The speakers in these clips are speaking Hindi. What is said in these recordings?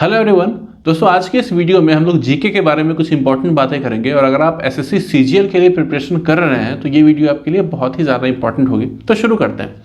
Hello everyone. दोस्तों आज के इस वीडियो में हम लोग जीके के बारे में कुछ इंपॉर्टेंट बातें करेंगे और अगर आप एसएससी सीजीएल के लिए प्रिपरेशन कर रहे हैं तो ये वीडियो आपके लिए बहुत ही ज़्यादा इंपॉर्टेंट होगी। तो शुरू करते हैं।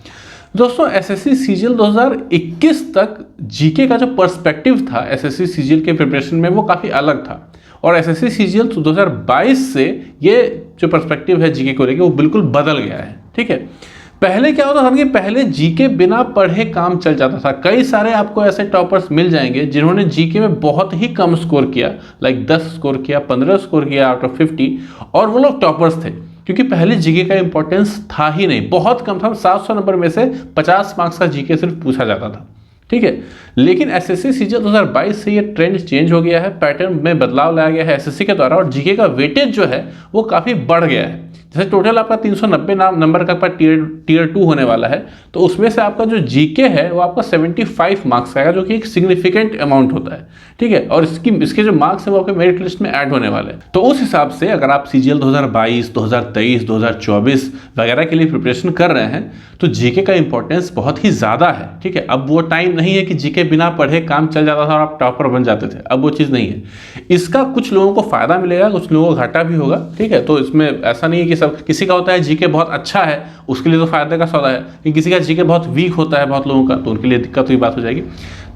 दोस्तों एसएससी सीजीएल 2021 तक जीके का जो पर्सपेक्टिव था एसएससी सीजीएल के प्रिपरेशन में वो काफ़ी अलग था और एसएससी सीजीएल 2022 से ये जो पर्सपेक्टिव है जीके को लेकर वो बिल्कुल बदल गया है। ठीक है, पहले क्या होता था कि पहले जीके बिना पढ़े काम चल जाता था। कई सारे आपको ऐसे टॉपर्स मिल जाएंगे जिन्होंने जीके में बहुत ही कम स्कोर किया, लाइक 10 स्कोर किया, 15 स्कोर किया आउट ऑफ 50 और वो लोग टॉपर्स थे क्योंकि पहले जीके का इंपॉर्टेंस था ही नहीं, बहुत कम था। 700 नंबर में से 50 मार्क्स का जीके सिर्फ पूछा जाता था। ठीक है, लेकिन एसएससी सीजीएल 2022 से ये ट्रेंड चेंज हो गया है, पैटर्न में बदलाव लाया गया है एसएससी के द्वारा और जीके का वेटेज जो है वो काफ़ी बढ़ गया है। जैसे टोटल आपका 390 नंबर का टियर 2 होने वाला है तो उसमें से आपका जो जीके है वो आपका 75 मार्क्स आएगा जो कि एक सिग्निफिकेंट अमाउंट होता है। ठीक है, और इसके जो मार्क्स हैं वो आपके मेरिट लिस्ट में ऐड होने वाले हैं। तो उस हिसाब से अगर आप सीजीएल 2022, 2023, 2024 वगैरह के लिए प्रिपरेशन कर रहे हैं तो जीके का इंपॉर्टेंस बहुत ही ज़्यादा है। ठीक है, अब वो टाइम नहीं है कि जीके बिना पढ़े काम चल जाता था और आप टॉपर बन जाते थे, अब वो चीज़ नहीं है। इसका कुछ लोगों को फ़ायदा मिलेगा, कुछ लोगों को घाटा भी होगा। ठीक है, तो इसमें ऐसा नहीं है कि सब किसी का होता है जीके बहुत अच्छा है उसके लिए तो फायदे का सौदा है, कि किसी का जीके बहुत वीक होता है बहुत लोगों का तो उनके लिए दिक्कत हुई बात हो जाएगी।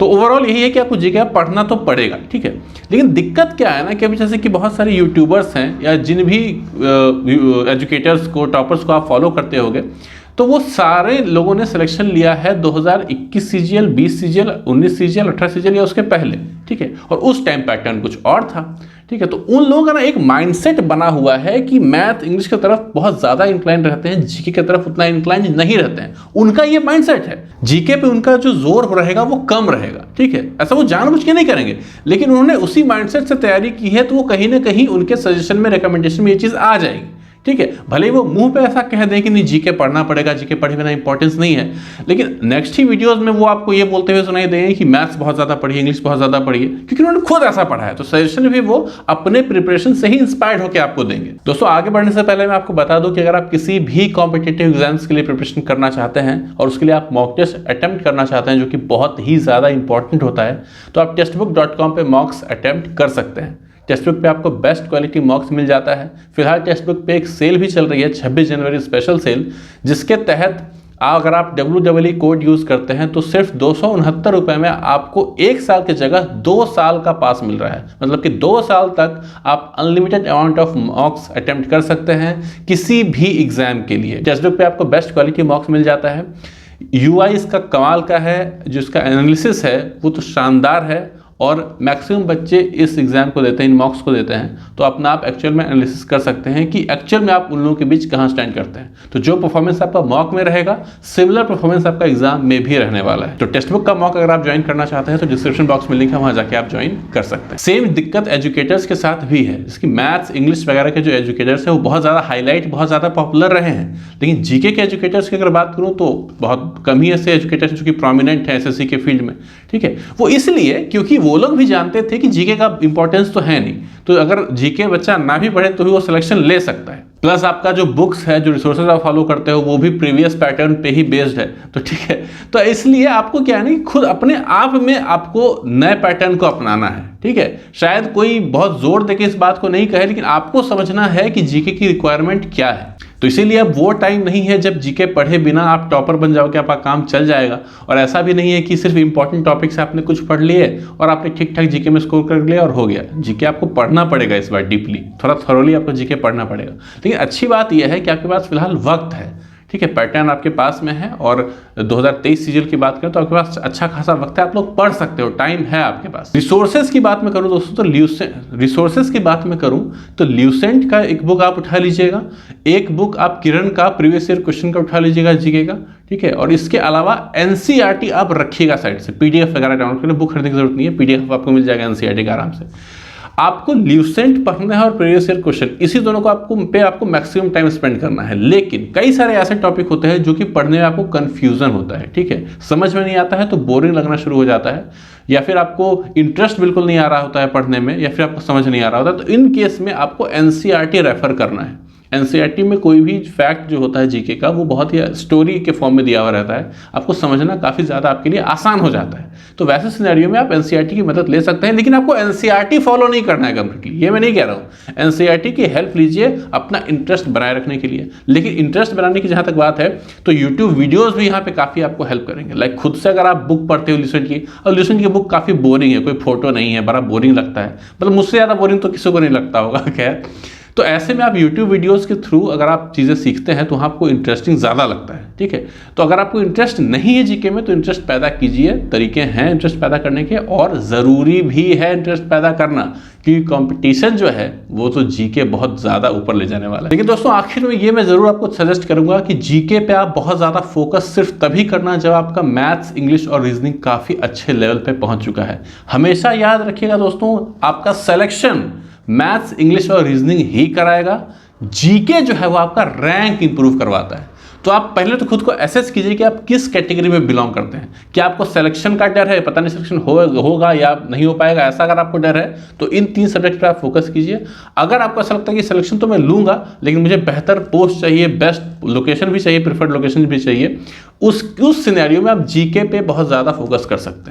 तो ओवरऑल यही है कि आपको जीके पढ़ना तो पड़ेगा। ठीक है, लेकिन दिक्कत क्या है ना कि अभी जैसे कि बहुत सारे यूट्यूबर्स हैं या जिन भी एजुकेटर्स को टॉपर्स को आप फॉलो करते होगे तो वो सारे लोगों ने सिलेक्शन लिया है 2021 सीजीएल, 20 सीजीएल, 19 सीजीएल, 18 सीजीएल या उसके पहले। ठीक है, और उस टाइम पैटर्न कुछ और था। ठीक है, तो उन लोगों का ना एक माइंडसेट बना हुआ है कि मैथ इंग्लिश की तरफ बहुत ज़्यादा इंक्लाइन रहते हैं, जीके की तरफ उतना इंक्लाइन नहीं रहते हैं। उनका ये माइंडसेट है, जीके पे उनका जो जोर रहेगा वो कम रहेगा। ठीक है, ऐसा वो जानबूझ के नहीं करेंगे लेकिन उन्होंने उसी माइंडसेट से तैयारी की है तो वो कहीं ना कहीं उनके सजेशन में, रिकमेंडेशन में ये चीज़ आ जाएगी। ठीक है, भले ही वो मुंह पे ऐसा कह दें कि नहीं जीके पढ़ना पड़ेगा, जीके पढ़े बिना इंपॉर्टेंस नहीं है, लेकिन नेक्स्ट ही वीडियोस में वो आपको ये बोलते हुए सुनाई देंगे कि मैथ्स बहुत ज़्यादा पढ़िए, इंग्लिश बहुत ज़्यादा पढ़िए, क्योंकि उन्होंने खुद ऐसा पढ़ा है। तो सजेशन भी वो अपने प्रिपरेशन से ही इंस्पायर्ड होकर आपको देंगे। दोस्तों आगे बढ़ने से पहले मैं आपको बता दूं कि अगर आप किसी भी कॉम्पिटिटिव एग्जाम्स के लिए प्रिपरेशन करना चाहते हैं और उसके लिए आप मॉक टेस्ट अटेम्प्ट करना चाहते हैं जो कि बहुत ही ज़्यादा इंपॉर्टेंट होता है तो आप टेस्टबुक.com पे मॉक्स अटेम्प्ट कर सकते हैं। टेक्स्ट बुक पे आपको बेस्ट क्वालिटी मॉक्स मिल जाता है। फिलहाल टेक्स्ट बुक पे एक सेल भी चल रही है, 26 जनवरी स्पेशल सेल, जिसके तहत अगर आप WEE कोड यूज़ करते हैं तो सिर्फ 269 रुपये में आपको 1 साल की जगह 2 साल का पास मिल रहा है। मतलब कि 2 साल तक आप अनलिमिटेड अमाउंट ऑफ मॉक्स अटेम्प्ट कर सकते हैं किसी भी एग्जाम के लिए। टेक्स्ट बुक पे आपको बेस्ट क्वालिटी मॉक्स मिल जाता है। UI इसका कमाल का है, जो इसका एनालिसिस है वो तो शानदार है और मैक्सिमम बच्चे इस एग्जाम को देते हैं, इन मॉक्स को देते हैं तो अपना आप एक्चुअल में एनालिसिस कर सकते हैं कि एक्चुअल में आप उन लोगों के बीच कहाँ स्टैंड करते हैं। तो जो परफॉर्मेंस आपका मॉक में रहेगा सिमिलर परफॉर्मेंस आपका एग्जाम में भी रहने वाला है। तो टेक्स्ट बुक का मॉक अगर आप ज्वाइन करना चाहते हैं तो डिस्क्रिप्शन बॉक्स में लिंक है, वहाँ जाके आप ज्वाइन कर सकते हैं। सेम दिक्कत एजुकेटर्स के साथ भी है, जिसकी मैथ्स इंग्लिश वगैरह के जो एजुकेटर्स हैं वो बहुत ज़्यादा हाईलाइट, बहुत ज़्यादा पॉपुलर रहे हैं, लेकिन जीके के एजुकेटर्स की अगर बात करूँ तो बहुत कम ही ऐसे एजुकेटर्स जो कि प्रोमिनेंट है एसएससी के फील्ड में। ठीक है, वो इसलिए क्योंकि वो लोग भी जानते थे कि जीके का इंपॉर्टेंस तो है नहीं, तो अगर जीके बच्चा ना भी पढ़े तो भी वो सिलेक्शन ले सकता है। प्लस आपका जो बुक्स है, जो रिसोर्सेज आप फॉलो करते हो वो भी प्रीवियस पैटर्न पे ही बेस्ड है। तो ठीक है, तो इसलिए आपको क्या है ना खुद अपने आप में आपको नए पैटर्न को अपनाना है। ठीक है, शायद कोई बहुत जोर देके इस बात को नहीं कहे लेकिन आपको समझना है कि जीके की रिक्वायरमेंट क्या है। तो इसीलिए अब वो टाइम नहीं है जब जीके पढ़े बिना आप टॉपर बन जाओगे, आपका काम चल जाएगा। और ऐसा भी नहीं है कि सिर्फ इंपॉर्टेंट टॉपिक से आपने कुछ पढ़ लिए और आपने ठीक ठाक जीके में स्कोर कर लिया और हो गया। जीके आपको पढ़ना पड़ेगा इस बार डीपली, थोड़ा थॉरोली आपको जीके पढ़ना पड़ेगा। लेकिन अच्छी बात यह है कि आपके पास फिलहाल वक्त है। ठीक है, पैटर्न आपके पास में है और 2023 सीजीएल की बात करें तो आपके पास अच्छा खासा वक्त है, आप लोग पढ़ सकते हो, टाइम है आपके पास। रिसोर्सेज की बात में करूं दोस्तों तो ल्यूसेंट का एक बुक आप उठा लीजिएगा, एक बुक आप किरण का प्रीवियस ईयर क्वेश्चन का उठा लीजिएगा जीके का। ठीक है, और इसके अलावा एनसीईआरटी आप रखिएगा साइड से, पीडीएफ वगैरह डाउनलोड करने, बुक खरीदने की जरूरत नहीं है, पीडीएफ आपको मिल जाएगा एनसीईआरटी का आराम से। आपको ल्यूसेंट पढ़ना है और प्रीवियस ईयर क्वेश्चन, इसी दोनों को आपको मैक्सिमम टाइम स्पेंड करना है। लेकिन कई सारे ऐसे टॉपिक होते हैं जो कि पढ़ने में आपको कंफ्यूजन होता है। ठीक है, समझ में नहीं आता है तो बोरिंग लगना शुरू हो जाता है, या फिर आपको इंटरेस्ट बिल्कुल नहीं आ रहा होता है पढ़ने में, या फिर आपको समझ नहीं आ रहा होता है, तो इन केस में आपको एनसीईआरटी रेफर करना है। एनसीईआरटी में कोई भी फैक्ट जो होता है जीके का वो बहुत ही स्टोरी के फॉर्म में दिया हुआ रहता है, आपको समझना काफ़ी ज़्यादा आपके लिए आसान हो जाता है। तो वैसे सिनेरियो में आप एनसीईआरटी की मदद ले सकते हैं, लेकिन आपको एनसीईआरटी फॉलो नहीं करना है कंप्लीटली, ये मैं नहीं कह रहा हूँ। एनसीईआरटी की हेल्प लीजिए अपना इंटरेस्ट बनाए रखने के लिए, लेकिन इंटरेस्ट बनाने की जहाँ तक बात है तो यूट्यूब वीडियोज़ भी यहाँ पे काफ़ी आपको हेल्प करेंगे। लाइक खुद से अगर आप बुक पढ़ते हो ल्यूसेंट की, और ल्यूसेंट की बुक काफ़ी बोरिंग है, कोई फोटो नहीं है, बड़ा बोरिंग लगता है, मतलब मुझसे ज़्यादा बोरिंग तो किसी को नहीं लगता होगा खैर। तो ऐसे में आप YouTube वीडियोस के थ्रू अगर आप चीज़ें सीखते हैं तो आपको इंटरेस्टिंग ज़्यादा लगता है, ठीक है। तो अगर आपको इंटरेस्ट नहीं है जीके में तो इंटरेस्ट पैदा कीजिए, तरीके हैं इंटरेस्ट पैदा करने के, और ज़रूरी भी है इंटरेस्ट पैदा करना, क्योंकि कंपटीशन जो है वो तो जीके बहुत ज़्यादा ऊपर ले जाने वाला है। लेकिन दोस्तों आखिर में ये मैं ज़रूर आपको सजेस्ट करूंगा कि जीके पे आप बहुत ज़्यादा फोकस सिर्फ तभी करना जब आपका मैथ्स, इंग्लिश और रीजनिंग काफ़ी अच्छे लेवल पे पहुंच चुका है। हमेशा याद रखिएगा दोस्तों, आपका सिलेक्शन मैथ्स, इंग्लिश और रीजनिंग ही कराएगा, जीके जो है वो आपका रैंक इंप्रूव करवाता है। तो आप पहले तो खुद को एसेस कीजिए कि आप किस कैटेगरी में बिलोंग करते हैं। क्या आपको सिलेक्शन का डर है, पता नहीं सिलेक्शन होगा या नहीं हो पाएगा, ऐसा अगर आपको डर है तो इन 3 सब्जेक्ट पर आप फोकस कीजिए। अगर आपको ऐसा लगता है कि सिलेक्शन तो मैं लूंगा लेकिन मुझे बेहतर पोस्ट चाहिए, बेस्ट लोकेशन भी चाहिए, प्रेफर्ड लोकेशन भी चाहिए, उस सिनेरियो में आप जीके पे बहुत ज़्यादा फोकस कर सकते हैं।